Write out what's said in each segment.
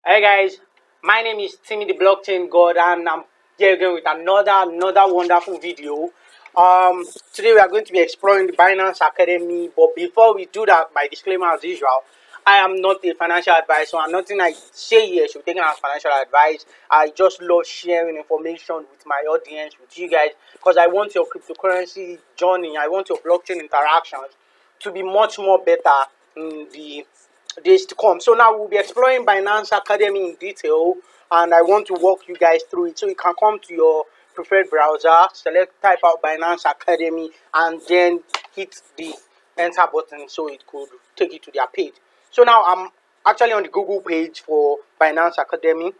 Hey guys, my name is Timmy the Blockchain God, and I'm here again with another wonderful video. Today we are going to be exploring the Binance Academy, but before we do that, my disclaimer as usual, I am not a financial advisor, and nothing I say here should be taken as financial advice. I just love sharing information with my audience, with you guys, because I want your cryptocurrency journey, I want your blockchain interactions to be much more better in the days to come. So now we'll be exploring Binance Academy in detail, and I want to walk you guys through it. So you can come to your preferred browser, type out Binance Academy, and then hit the enter button so it could take you to their page. So now I'm actually on the Google page for Binance Academy.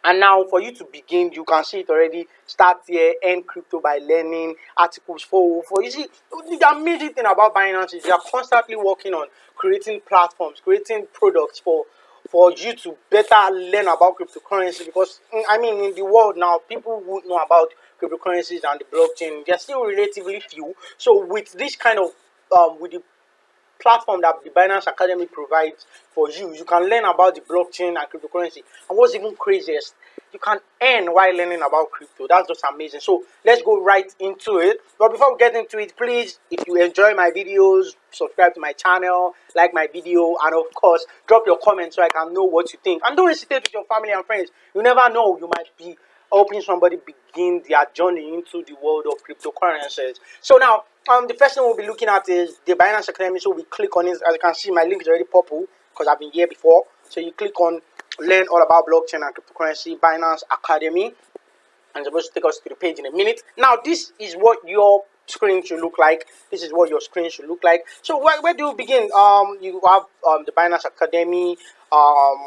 And now for you to begin, you can see it already. Start here, earn crypto by learning articles for you see the amazing thing about Binance is they are constantly working on creating platforms, creating products for you to better learn about cryptocurrency, because I mean in the world now people who know about cryptocurrencies and the blockchain, they're still relatively few. So with this kind of with the platform that the Binance Academy provides for you, you can learn about the blockchain and cryptocurrency. And what's even craziest, you can earn while learning about crypto. That's just amazing. So let's go right into it. But before we get into it, please, if you enjoy my videos, subscribe to my channel, like my video, and of course, drop your comments so I can know what you think. And don't hesitate with your family and friends. You never know, you might be helping somebody begin their journey into the world of cryptocurrencies. So now, the first thing we'll be looking at is the Binance Academy. So we click on it. As you can see, my link is already purple because I've been here before. So you click on learn all about blockchain and cryptocurrency, Binance Academy, and it's supposed to take us to the page in a minute. Now, this is what your screen should look like. This is what your screen should look like. So where do you begin? You have the Binance Academy.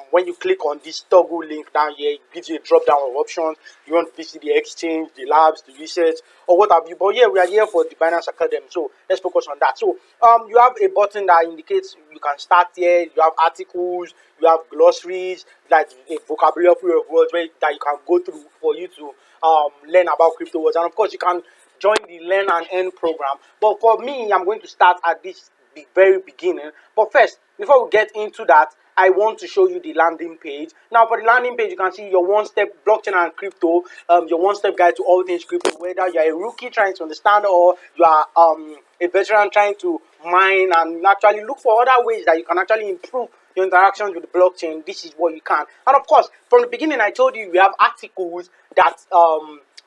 When you click on this toggle link down here, it gives you a drop down of options. You want to visit the exchange, the labs, the research, or what have you. But yeah, we are here for the Binance Academy, so let's focus on that. So you have a button that indicates you can start here. You have articles, you have glossaries, like a vocabulary of words that you can go through for you to learn about crypto words. And of course, you can join the Learn and Earn program. But for me, I'm going to start at this the very beginning. But first, before we get into that, I want to show you the landing page. Now, for the landing page, you can see your one-step blockchain and crypto, your one-step guide to all things crypto. Whether you are a rookie trying to understand, or you are a veteran trying to mine and actually look for other ways that you can actually improve your interactions with the blockchain, this is what you can. And of course, from the beginning, I told you we have articles that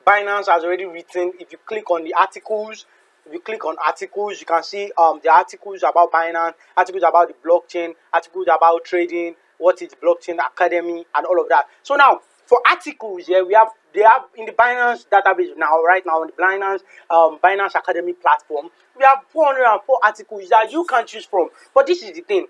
Binance has already written. If you click on the articles, if you click on articles, you can see the articles about Binance, articles about the blockchain, articles about trading, what is blockchain academy, and all of that. So now for articles, yeah, they have in the Binance database now, right now on the Binance Academy platform, we have 404 articles that you can choose from. But this is the thing,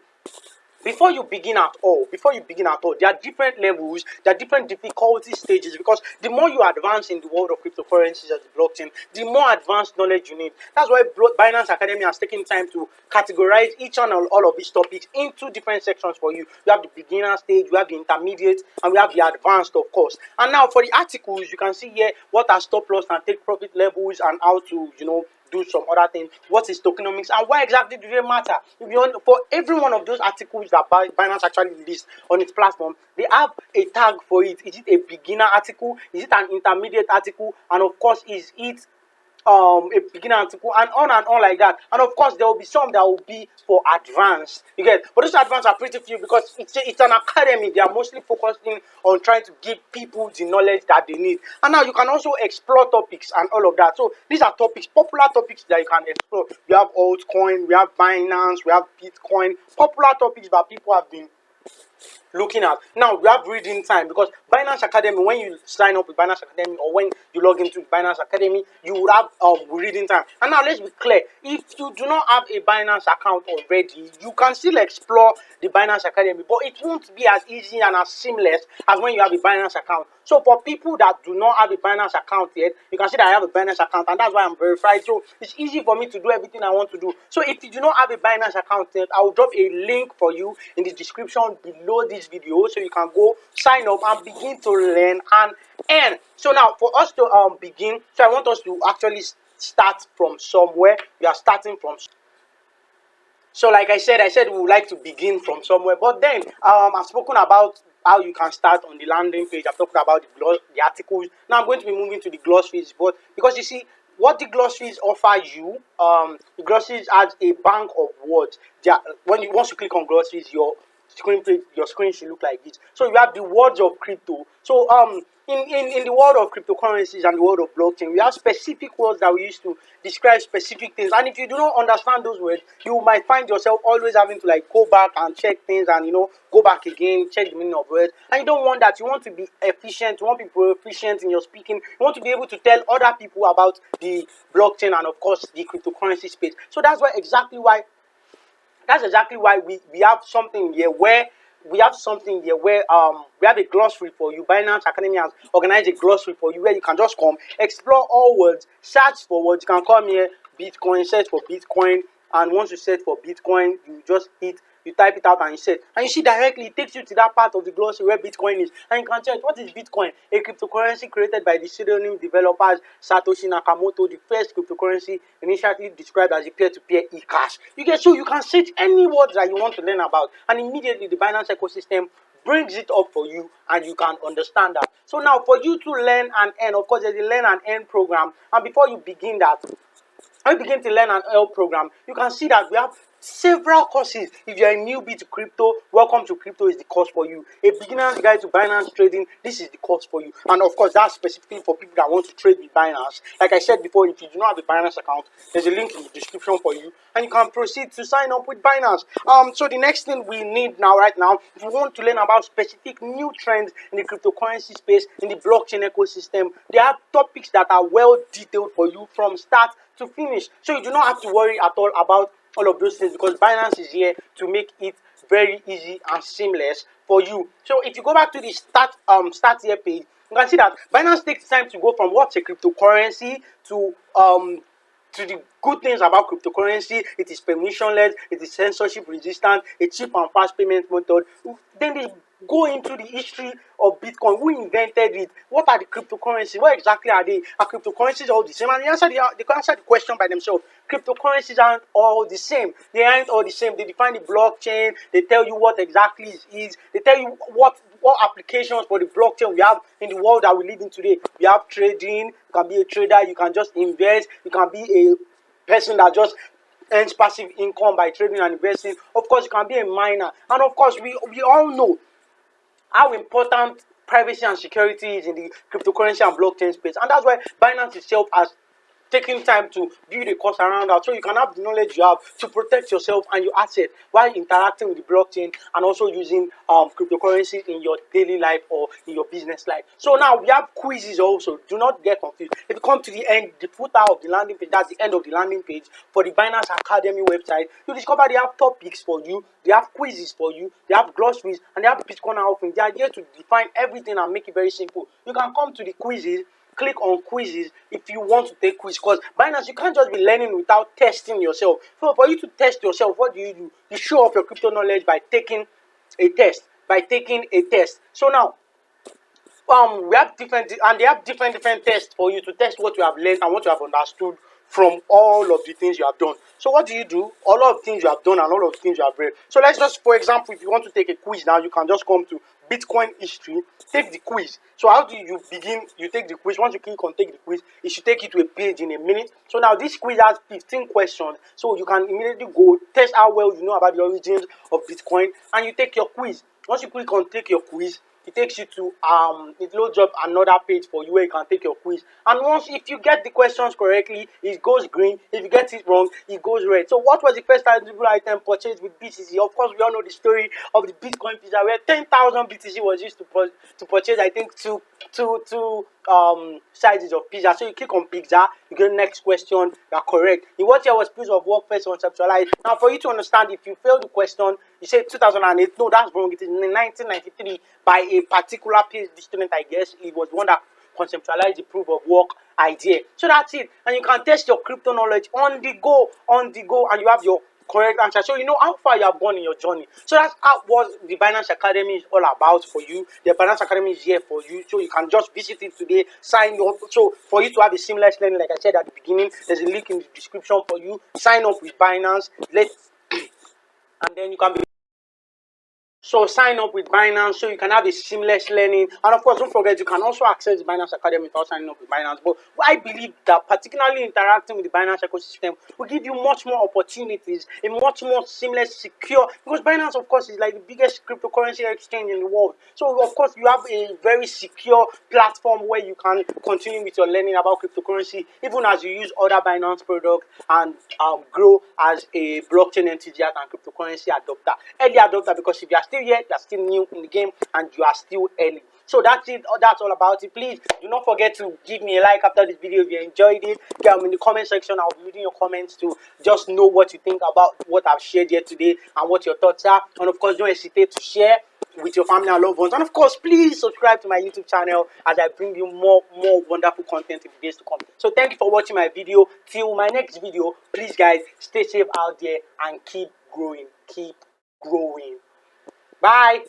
before you begin at all, there are different levels, there are different difficulty stages, because the more you advance in the world of cryptocurrencies as the blockchain, the more advanced knowledge you need. That's why Binance Academy has taken time to categorize each and all of these topics into different sections for you. You have the beginner stage, we have the intermediate, and we have the advanced, of course. And now for the articles, you can see here what are stop loss and take profit levels, and how to do some other things. What is tokenomics, and why exactly do they matter? If you want, for every one of those articles that Binance actually released on its platform, they have a tag for it. Is it a beginner article? Is it an intermediate article? And of course, is it a beginner article, and on like that. And of course, there will be some that will be for advanced. You get, but those advanced are pretty few because it's an academy. They are mostly focusing on trying to give people the knowledge that they need. And now you can also explore topics and all of that. So these are topics, popular topics that you can explore. We have altcoin, we have Binance, we have Bitcoin, popular topics that people have been looking at. Now we have reading time, because Binance Academy, when you sign up with Binance Academy, or when you log into Binance Academy, you will have reading time. And now let's be clear, if you do not have a Binance account already, you can still explore the Binance Academy, but it won't be as easy and as seamless as when you have a Binance account. So for people that do not have a Binance account yet, you can see that I have a Binance account, and that's why I'm verified. So it's easy for me to do everything I want to do. So if you do not have a Binance account yet, I will drop a link for you in the description below this video, so you can go sign up and begin to learn and earn. So now for us to begin, so I want us to actually start from somewhere. We are starting from. So like I said we would like to begin from somewhere. But then I've spoken about how you can start on the landing page. I've talked about the articles. Now I'm going to be moving to the glossaries, but because you see what the glossaries offer you, the glossaries adds a bank of words. Once you click on glossaries, your screen should look like this. So you have the words of crypto. So in the world of cryptocurrencies and the world of blockchain, we have specific words that we use to describe specific things. And if you do not understand those words, you might find yourself always having to like go back and check things and go back again, check the meaning of words. And you don't want that. You want to be efficient. You want to be proficient in your speaking. You want to be able to tell other people about the blockchain and of course the cryptocurrency space. So that's exactly why we have something here where we have we have a glossary for you. Binance Academy has organized a glossary for you where you can just come, explore all words, search for words. You can come here, Bitcoin, search for Bitcoin, and once you search for Bitcoin, you type it out and you search. And you see directly it takes you to that part of the glossary where Bitcoin is. And you can check what is Bitcoin, a cryptocurrency created by the pseudonym developers Satoshi Nakamoto, the first cryptocurrency initially described as a peer-to-peer e-cash. You can search any words that you want to learn about, and immediately the Binance ecosystem brings it up for you and you can understand that. So now for you to learn and earn, of course there's a learn and earn program, and before you begin that, when you begin to learn an L program, you can see that we have several courses. If you're a newbie to crypto, welcome to Crypto is the course for you. A beginner's guide to Binance trading, this is the course for you. And of course, that's specifically for people that want to trade with Binance. Like I said before, if you do not have a Binance account, there's a link in the description for you, and you can proceed to sign up with Binance. So the next thing we need right now, if you want to learn about specific new trends in the cryptocurrency space, in the blockchain ecosystem, there are topics that are well detailed for you from start to finish. So you do not have to worry at all about all of those things because Binance is here to make it very easy and seamless for you. So if you go back to the start here page, you can see that Binance takes time to go from what's a cryptocurrency to the good things about cryptocurrency. It is permissionless, it is censorship resistant, a cheap and fast payment method. Then they go into the history of Bitcoin. Who invented it? What are the cryptocurrencies? What exactly are they? Are cryptocurrencies all the same? And they can answer the question by themselves. Cryptocurrencies aren't all the same. They aren't all the same. They define the blockchain. They tell you what exactly it is. They tell you what applications for the blockchain we have in the world that we live in today. We have trading. You can be a trader. You can just invest. You can be a person that just earns passive income by trading and investing. Of course, you can be a miner. And of course, we all know how important privacy and security is in the cryptocurrency and blockchain space. And that's why Binance itself has taking time to build a course around that so you can have the knowledge you have to protect yourself and your asset while interacting with the blockchain and also using cryptocurrency in your daily life or in your business life. So now we have quizzes also. Do not get confused. If you come to the end, the footer of the landing page, that's the end of the landing page for the Binance Academy website, you discover they have topics for you, they have quizzes for you, they have glossaries, and they have Bitcoin offering. They are here to define everything and make it very simple. You can come to the quizzes, click on quizzes if you want to take quiz, because Binance, you can't just be learning without testing yourself. So for you to test yourself, what do? You show off your crypto knowledge by taking a test. So now we have they have different tests for you to test what you have learned and what you have understood from all of the things you have done. So what do? All of the things you have done and all of the things you have read. So let's just, for example, if you want to take a quiz now, you can just come to Bitcoin history, take the quiz. So how do you begin? You take the quiz. Once you click on take the quiz, it should take you to a page in a minute. So now this quiz has 15 questions. So you can immediately go test how well you know about the origins of Bitcoin, and you take your quiz. Once you click on take your quiz, it takes you to it loads up another page for you where you can take your quiz. And once, if you get the questions correctly, it goes green. If you get it wrong, it goes red. So what was the first tangible item purchased with BTC? Of course, we all know the story of the Bitcoin pizza where 10,000 BTC was used to purchase, I think, two sizes of pizza. So you click on pizza, you get next question, you are correct. In what year was piece of work first conceptualized? Now for you to understand, if you fail the question, you say 2008. No, that's wrong. It is in 1993 by a particular PhD student, I guess. It was one that conceptualized the proof of work idea. So that's it. And you can test your crypto knowledge on the go, and you have your correct answer. So you know how far you have gone in your journey. So that's what the Binance Academy is all about for you. The Binance Academy is here for you. So you can just visit it today, sign up. So for you to have a seamless learning, like I said at the beginning, there's a link in the description for you. Sign up with Binance. And then you can be So sign up with Binance so you can have a seamless learning. And of course, don't forget you can also access the Binance Academy without signing up with Binance. But I believe that particularly interacting with the Binance ecosystem will give you much more opportunities, a much more seamless, secure. Because Binance, of course, is like the biggest cryptocurrency exchange in the world. So of course, you have a very secure platform where you can continue with your learning about cryptocurrency, even as you use other Binance products and grow as a blockchain enthusiast and cryptocurrency adopter. Early adopter, because if you are still here, you are still new in the game and you are still early. So that's it. That's all about it. Please do not forget to give me a like after this video if you enjoyed it. Get in the comment section. I'll be reading your comments to just know what you think about what I've shared here today and what your thoughts are. And of course, don't hesitate to share with your family and loved ones. And of course, please subscribe to my YouTube channel as I bring you more wonderful content in the days to come. So thank you for watching my video. Till my next video, please guys, stay safe out there and keep growing. Keep growing. Bye.